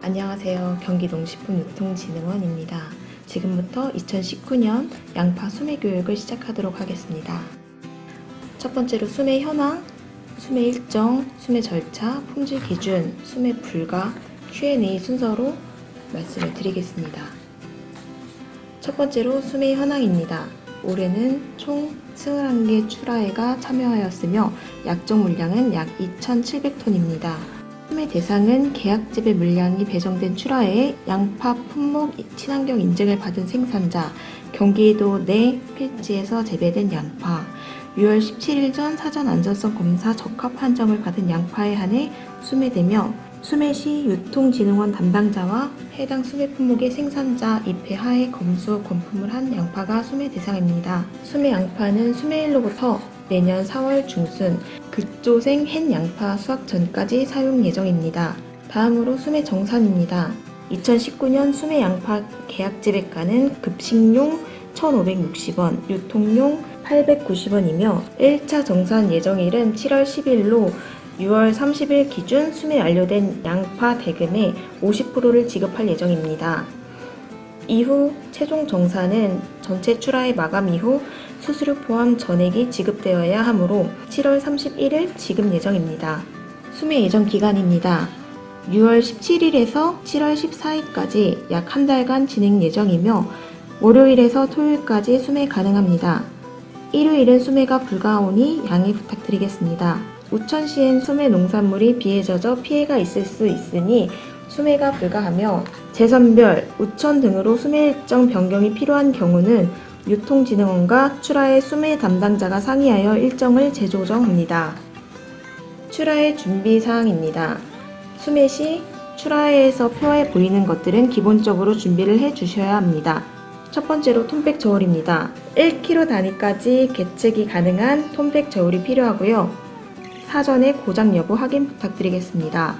안녕하세요. 경기농식품유통진흥원입니다. 지금부터 2019년 양파 수매 교육을 시작하도록 하겠습니다. 첫 번째로 수매 현황, 수매 일정, 수매 절차, 품질 기준, 수매 불가, Q&A 순서로 말씀을 드리겠습니다. 첫 번째로 수매 현황입니다. 올해는 총 21개 출하회가 참여하였으며 약정 물량은 약 2,700톤입니다. 수매 대상은 계약재배 물량이 배정된 출하회에 양파 품목 친환경 인증을 받은 생산자, 경기도 내 필지에서 재배된 양파, 6월 17일 전 사전 안전성 검사 적합 판정을 받은 양파에 한해 수매되며 수매 시 유통진흥원 담당자와 해당 수매 품목의 생산자 입회 하에 검수 검품을 한 양파가 수매 대상입니다. 수매 양파는 수매일로부터 내년 4월 중순 극조생 햇 양파 수확 전까지 사용 예정입니다. 다음으로 수매 정산입니다. 2019년 수매 양파 계약재배가는 급식용 1,560원, 유통용 890원이며 1차 정산 예정일은 7월 10일로 6월 30일 기준 수매 완료된 양파 대금의 50%를 지급할 예정입니다. 이후 최종 정산은 전체 출하의 마감 이후 수수료 포함 전액이 지급되어야 하므로 7월 31일 지급 예정입니다. 수매 예정 기간입니다. 6월 17일에서 7월 14일까지 약 한 달간 진행 예정이며 월요일에서 토요일까지 수매 가능합니다. 일요일은 수매가 불가하오니 양해 부탁드리겠습니다. 우천시엔 수매 농산물이 비에 젖어 피해가 있을 수 있으니 수매가 불가하며 재선별, 우천 등으로 수매 일정 변경이 필요한 경우는 유통진흥원과 출하의 수매 담당자가 상의하여 일정을 재조정합니다. 출하의 준비사항입니다. 수매 시 출하회에서 표에 보이는 것들은 기본적으로 준비를 해주셔야 합니다. 첫 번째로 톤백 저울입니다. 1kg 단위까지 계측이 가능한 톤백 저울이 필요하고요. 사전에 고장 여부 확인 부탁드리겠습니다.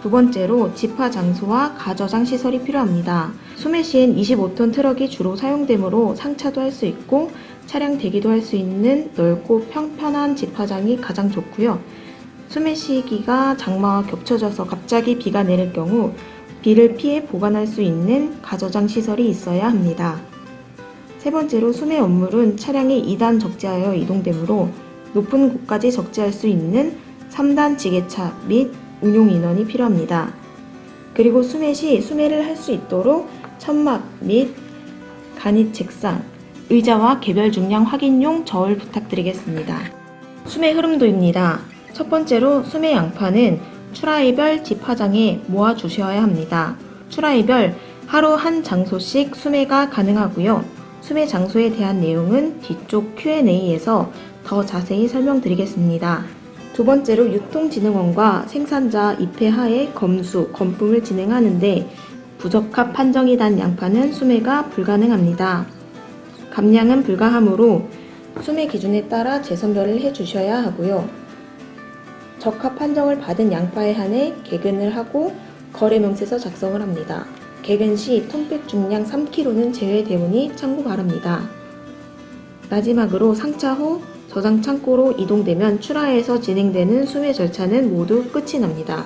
두 번째로 집화 장소와 가저장 시설이 필요합니다. 수매 시엔 25톤 트럭이 주로 사용되므로 상차도 할 수 있고 차량 대기도 할 수 있는 넓고 평편한 집화장이 가장 좋고요. 수매 시기가 장마와 겹쳐져서 갑자기 비가 내릴 경우 비를 피해 보관할 수 있는 가저장 시설이 있어야 합니다. 세 번째로 수매 업물은 차량이 2단 적재하여 이동되므로 높은 곳까지 적재할 수 있는 3단 지게차 및 운용 인원이 필요합니다. 그리고 수매 시 수매를 할 수 있도록 천막 및 간이 책상, 의자와 개별 중량 확인용 저울 부탁드리겠습니다. 수매 흐름도입니다. 첫 번째로 수매 양파는 출하회별 집화장에 모아주셔야 합니다. 출하회별 하루 한 장소씩 수매가 가능하고요. 수매 장소에 대한 내용은 뒤쪽 Q&A에서 더 자세히 설명드리겠습니다. 두 번째로 유통진흥원과 생산자 입회 하에 검수, 검품을 진행하는데 부적합 판정이 난 양파는 수매가 불가능합니다. 감량은 불가하므로 수매 기준에 따라 재선별을 해주셔야 하고요. 적합 판정을 받은 양파에 한해 개근을 하고 거래명세서 작성을 합니다. 개근 시 톤백 중량 3kg는 제외되오니 참고 바랍니다. 마지막으로 상차 후 저장 창고로 이동되면 출하회에서 진행되는 수매 절차는 모두 끝이 납니다.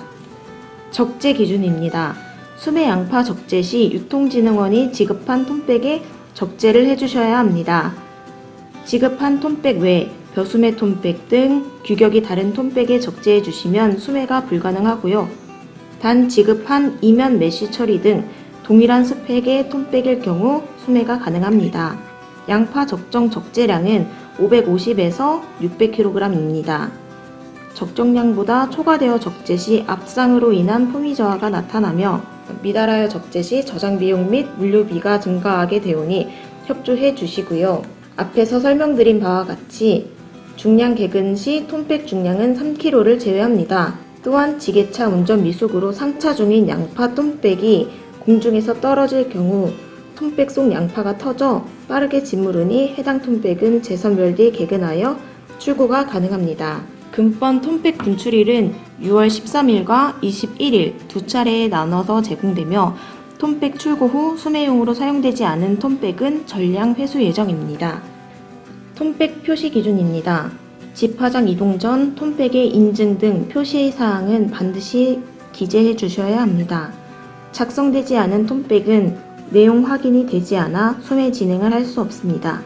적재 기준입니다. 수매 양파 적재 시 유통진흥원이 지급한 톤백에 적재를 해주셔야 합니다. 지급한 톤백 외 벼수매 톤백 등 규격이 다른 톤백에 적재해 주시면 수매가 불가능하고요. 단 지급한 이면 메쉬 처리 등 동일한 스펙의 톤백일 경우 수매가 가능합니다. 양파 적정 적재량은 550에서 600kg입니다. 적정량보다 초과되어 적재 시 압상으로 인한 품위 저하가 나타나며 미달하여 적재 시 저장 비용 및 물류비가 증가하게 되오니 협조해 주시고요. 앞에서 설명드린 바와 같이 중량 개근 시 톤백 중량은 3kg를 제외합니다. 또한 지게차 운전 미숙으로 상차 중인 양파 톤백이 공중에서 떨어질 경우 톤백 속 양파가 터져 빠르게 짓무르니 해당 톤백은 재선별 뒤 개근하여 출고가 가능합니다. 금번 톤백 분출일은 6월 13일과 21일 두 차례에 나눠서 제공되며 톤백 출고 후 수매용으로 사용되지 않은 톤백은 전량 회수 예정입니다. 톤백 표시 기준입니다. 집화장 이동 전 톤백의 인증 등 표시 사항은 반드시 기재해 주셔야 합니다. 작성되지 않은 톰백은 내용 확인이 되지 않아 수매 진행을 할 수 없습니다.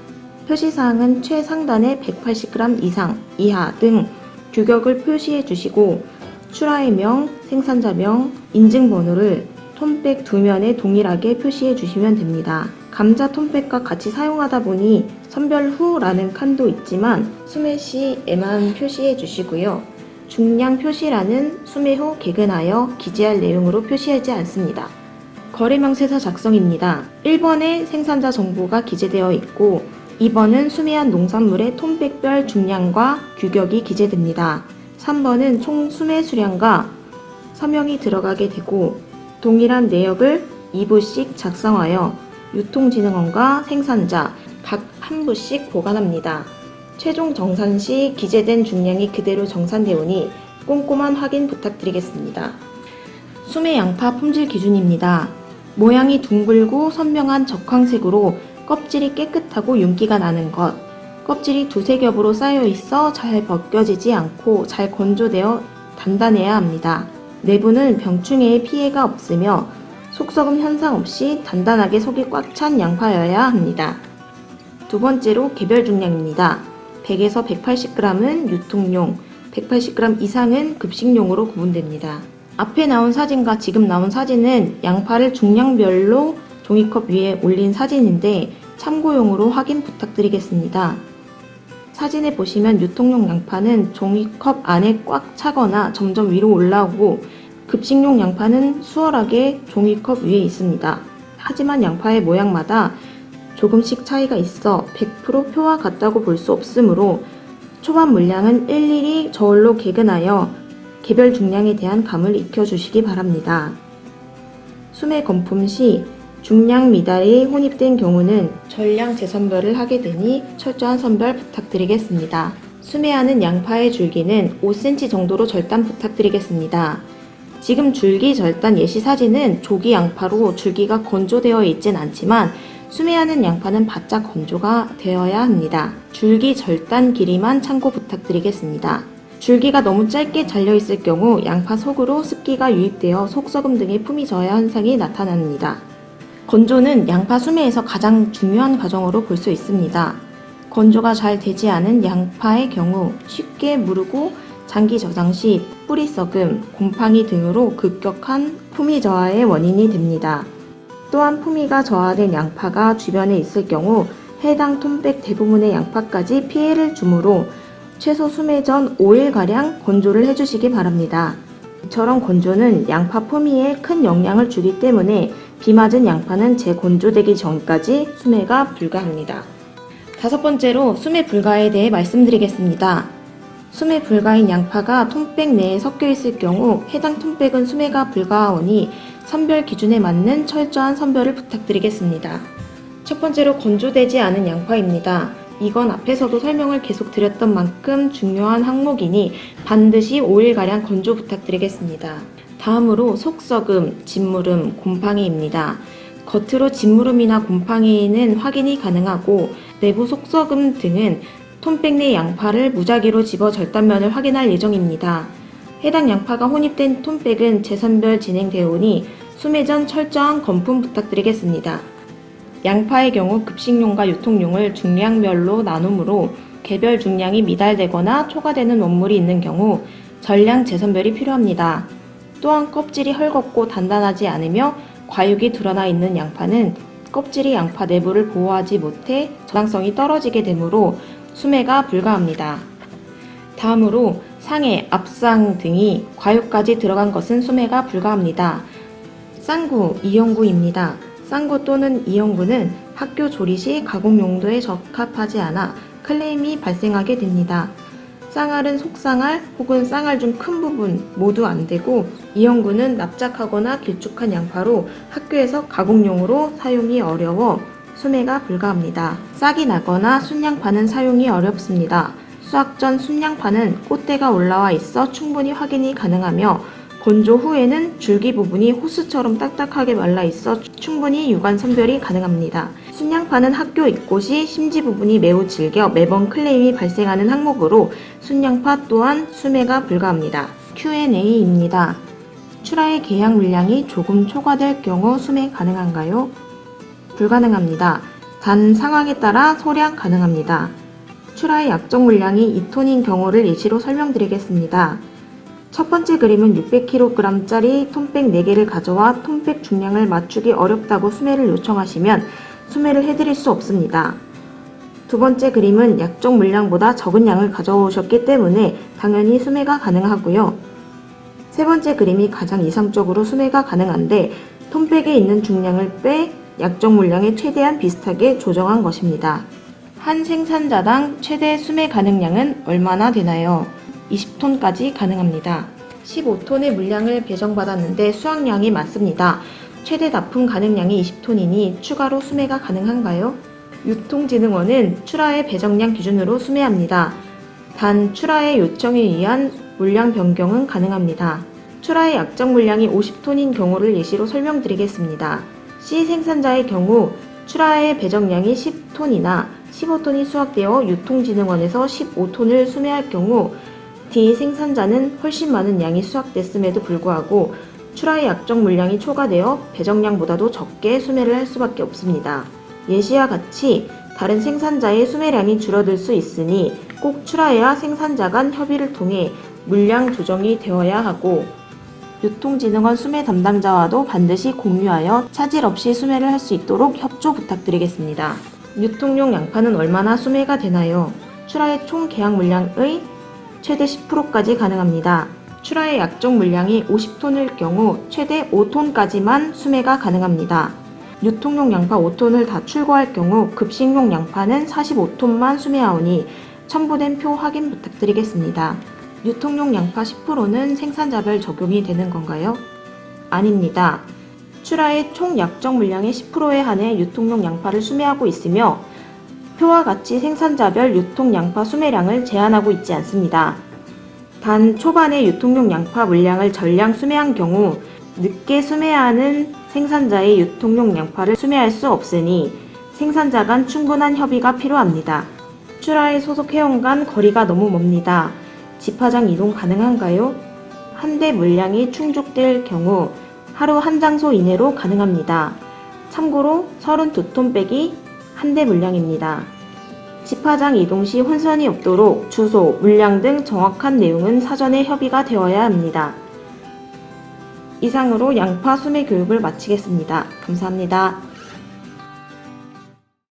표시사항은 최상단에 180g 이상, 이하 등 규격을 표시해 주시고 출하의명, 생산자명, 인증번호를 톰백 두 면에 동일하게 표시해 주시면 됩니다. 감자 톰백과 같이 사용하다 보니 선별 후라는 칸도 있지만 수매 시에만 표시해 주시고요. 중량 표시란은 수매 후 개근하여 기재할 내용으로 표시하지 않습니다. 거래명세서 작성입니다. 1번에 생산자 정보가 기재되어 있고 2번은 수매한 농산물의 톰백별 중량과 규격이 기재됩니다. 3번은 총 수매 수량과 서명이 들어가게 되고 동일한 내역을 2부씩 작성하여 유통진흥원과 생산자 각 한 부씩 보관합니다. 최종 정산 시 기재된 중량이 그대로 정산되오니 꼼꼼한 확인 부탁드리겠습니다. 수매 양파 품질 기준입니다. 모양이 둥글고 선명한 적황색으로 껍질이 깨끗하고 윤기가 나는 것, 껍질이 두세 겹으로 쌓여 있어 잘 벗겨지지 않고 잘 건조되어 단단해야 합니다. 내부는 병충해의 피해가 없으며 속썩음 현상 없이 단단하게 속이 꽉 찬 양파여야 합니다. 두 번째로 개별 중량입니다. 100에서 180g은 유통용, 180g 이상은 급식용으로 구분됩니다. 앞에 나온 사진과 지금 나온 사진은 양파를 중량별로 종이컵 위에 올린 사진인데 참고용으로 확인 부탁드리겠습니다. 사진에 보시면 유통용 양파는 종이컵 안에 꽉 차거나 점점 위로 올라오고 급식용 양파는 수월하게 종이컵 위에 있습니다. 하지만 양파의 모양마다 조금씩 차이가 있어 100% 표와 같다고 볼 수 없으므로 초반 물량은 일일이 저울로 개근하여 개별 중량에 대한 감을 익혀주시기 바랍니다. 수매 건품 시 중량 미달이 혼입된 경우는 전량 재선별을 하게 되니 철저한 선별 부탁드리겠습니다. 수매하는 양파의 줄기는 5cm 정도로 절단 부탁드리겠습니다. 지금 줄기 절단 예시 사진은 조기 양파로 줄기가 건조되어 있진 않지만 수매하는 양파는 바짝 건조가 되어야 합니다. 줄기 절단 길이만 참고 부탁드리겠습니다. 줄기가 너무 짧게 잘려있을 경우 양파 속으로 습기가 유입되어 속썩음 등의 품위 저하 현상이 나타납니다. 건조는 양파 수매에서 가장 중요한 과정으로 볼 수 있습니다. 건조가 잘 되지 않은 양파의 경우 쉽게 무르고 장기 저장 시 뿌리 썩음, 곰팡이 등으로 급격한 품위 저하의 원인이 됩니다. 또한 품위가 저하된 양파가 주변에 있을 경우 해당 톰백 대부분의 양파까지 피해를 주므로 최소 수매 전 5일가량 건조를 해주시기 바랍니다. 이처럼 건조는 양파 품위에 큰 영향을 주기 때문에 비 맞은 양파는 재건조되기 전까지 수매가 불가합니다. 다섯 번째로 수매 불가에 대해 말씀드리겠습니다. 수매 불가인 양파가 톰백 내에 섞여 있을 경우 해당 톰백은 수매가 불가하오니 선별 기준에 맞는 철저한 선별을 부탁드리겠습니다. 첫 번째로 건조되지 않은 양파입니다. 이건 앞에서도 설명을 계속 드렸던 만큼 중요한 항목이니 반드시 5일가량 건조 부탁드리겠습니다. 다음으로 속썩음, 짓무름, 곰팡이입니다. 겉으로 짓무름이나 곰팡이는 확인이 가능하고 내부 속썩음 등은 톰백 내 양파를 무작위로 집어 절단면을 확인할 예정입니다. 해당 양파가 혼입된 톰백은 재선별 진행되오니 수매 전 철저한 검품 부탁드리겠습니다. 양파의 경우 급식용과 유통용을 중량별로 나누므로 개별 중량이 미달되거나 초과되는 원물이 있는 경우 전량 재선별이 필요합니다. 또한 껍질이 헐겁고 단단하지 않으며 과육이 드러나 있는 양파는 껍질이 양파 내부를 보호하지 못해 저장성이 떨어지게 되므로 수매가 불가합니다. 다음으로 상해, 앞상 등이 과육까지 들어간 것은 수매가 불가합니다. 쌍구, 이형구입니다. 쌍구 또는 이형구는 학교 조리 시 가공 용도에 적합하지 않아 클레임이 발생하게 됩니다. 쌍알은 속쌍알 혹은 쌍알 중 큰 부분 모두 안 되고 이형구는 납작하거나 길쭉한 양파로 학교에서 가공용으로 사용이 어려워 수매가 불가합니다. 싹이 나거나 순양파는 사용이 어렵습니다. 수확 전 순양파는 꽃대가 올라와 있어 충분히 확인이 가능하며 건조 후에는 줄기 부분이 호스처럼 딱딱하게 말라 있어 충분히 유관 선별이 가능합니다. 순양파는 학교 입고 시 심지 부분이 매우 질겨 매번 클레임이 발생하는 항목으로 순양파 또한 수매가 불가합니다. Q&A입니다. 출하의 계약 물량이 조금 초과될 경우 수매 가능한가요? 불가능합니다. 단 상황에 따라 소량 가능합니다. 출하의 약정 물량이 2톤인 경우를 예시로 설명드리겠습니다. 첫 번째 그림은 600kg짜리 톤백 4개를 가져와 톤백 중량을 맞추기 어렵다고 수매를 요청하시면 수매를 해드릴 수 없습니다. 두 번째 그림은 약정 물량보다 적은 양을 가져오셨기 때문에 당연히 수매가 가능하고요. 세 번째 그림이 가장 이상적으로 수매가 가능한데 톤백에 있는 중량을 빼 약정 물량에 최대한 비슷하게 조정한 것입니다. 한 생산자당 최대 수매 가능량은 얼마나 되나요? 20톤까지 가능합니다. 15톤의 물량을 배정받았는데 수확량이 많습니다. 최대 납품 가능량이 20톤이니 추가로 수매가 가능한가요? 유통진흥원은 출하의 배정량 기준으로 수매합니다. 단 출하의 요청에 의한 물량 변경은 가능합니다. 출하의 약정 물량이 50톤인 경우를 예시로 설명드리겠습니다. C 생산자의 경우 출하의 배정량이 10톤이나 15톤이 수확되어 유통진흥원에서 15톤을 수매할 경우 D 생산자는 훨씬 많은 양이 수확됐음에도 불구하고 출하의 약정 물량이 초과되어 배정량보다도 적게 수매를 할 수밖에 없습니다. 예시와 같이 다른 생산자의 수매량이 줄어들 수 있으니 꼭 출하와 생산자 간 협의를 통해 물량 조정이 되어야 하고 유통진흥원 수매 담당자와도 반드시 공유하여 차질 없이 수매를 할 수 있도록 협조 부탁드리겠습니다. 유통용 양파는 얼마나 수매가 되나요? 출하의 총 계약 물량의 최대 10%까지 가능합니다. 출하의 약정 물량이 50톤일 경우 최대 5톤까지만 수매가 가능합니다. 유통용 양파 5톤을 다 출고할 경우 급식용 양파는 45톤만 수매하오니 첨부된 표 확인 부탁드리겠습니다. 유통용 양파 10%는 생산자별 적용이 되는 건가요? 아닙니다. 출하의 총 약정 물량의 10%에 한해 유통용 양파를 수매하고 있으며 표와 같이 생산자별 유통 양파 수매량을 제한하고 있지 않습니다. 단 초반에 유통용 양파 물량을 전량 수매한 경우 늦게 수매하는 생산자의 유통용 양파를 수매할 수 없으니 생산자 간 충분한 협의가 필요합니다. 출하의 소속 회원 간 거리가 너무 멉니다. 집화장 이동 가능한가요? 한 대 물량이 충족될 경우 하루 한 장소 이내로 가능합니다. 참고로 32톤 백이 한 대 물량입니다. 집화장 이동 시 혼선이 없도록 주소, 물량 등 정확한 내용은 사전에 협의가 되어야 합니다. 이상으로 양파 수매 교육을 마치겠습니다. 감사합니다.